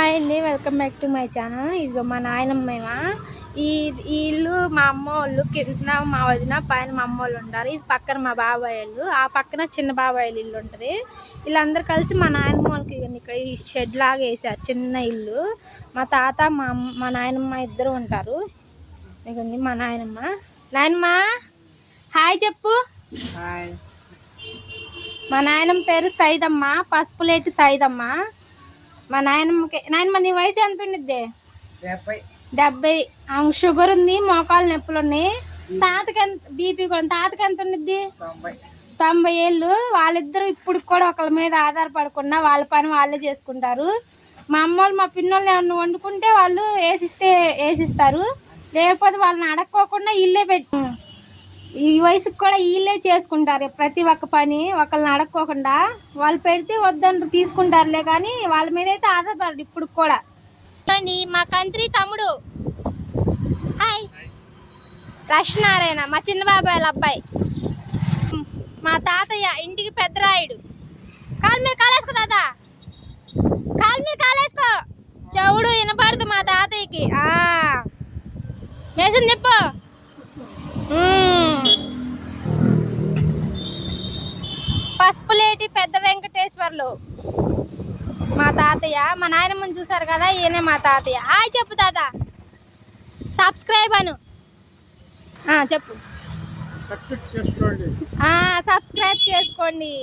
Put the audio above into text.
Hi అండి, welcome back to my channel. ఇదిగో మా నాయనమ్మేమా ఈ ఇల్లు మా అమ్మ వాళ్ళు, కింద మా వదిన, పైన మా అమ్మ వాళ్ళు ఉంటారు. ఇది పక్కన మా బాబాయ్ వాళ్ళు, ఆ పక్కన చిన్న బాబాయ్ ఇల్లు ఉంటుంది. వీళ్ళందరూ కలిసి మా నాయనమ్మ వాళ్ళకి ఇక్కడ ఈ షెడ్ లాగా వేసారు, చిన్న ఇల్లు. మా తాత మా నాయనమ్మ ఇద్దరు ఉంటారు. ఇదిగోండి మా నాయనమ్మ. నాయనమ్మ హాయ్ చెప్పు. మా నాయనమ్మ పేరు సైదమ్మ, పసుపులేటి సైదమ్మ. మా నాయనమ్మ నీ వయసు ఎంత ఉండిద్ది? 70. ఆమెకు షుగర్ ఉంది, మోకాలు నొప్పులు ఉన్నాయి. తాతకి ఎంత బీపీ కూడా. తాతకి ఎంత ఉండిద్ది? 90 ఏళ్ళు. వాళ్ళిద్దరూ ఇప్పుడు కూడా ఒకళ్ళ మీద ఆధారపడకుండా వాళ్ళ పని వాళ్ళే చేసుకుంటారు. మా అమ్మోళ్ళు మా పిన్నోళ్ళు ఏమన్నా వండుకుంటే వాళ్ళు వేసిస్తారు, లేకపోతే వాళ్ళని అడక్కోకుండా ఇల్లే పెట్టి ఈ వయసుకు కూడా వీళ్ళే చేసుకుంటారు ప్రతి ఒక్క పని. ఒకళ్ళని అడక్కోకుండా వాళ్ళు పెడితే వద్దని తీసుకుంటారులే, కానీ వాళ్ళ మీద అయితే ఆధారపడరు ఇప్పుడు కూడా. మా కంత్రి తమ్ముడు హాయ్, లక్ష్మీనారాయణ మా చిన్న బాబాయ్ వాళ్ళ అబ్బాయి. మా తాతయ్య ఇంటికి పెద్దరాయుడు. కాలు మీద కాలేసుకో తాత, కాలు మీద కాలేసుకో. చెవుడు వినపడదు మా తాతయ్యకి. మేసం చెప్పు. పసుపులేటి పెద్ద వెంకటేశ్వర్లు మా తాతయ్య. మా నాయనమ్మని చూసారు కదా, ఈయనే మా తాతయ్య. హాయ్ చెప్పు తాత. సబ్స్క్రైబ్ అను. చెప్పు. సబ్స్క్రైబ్ చేసుకోండి.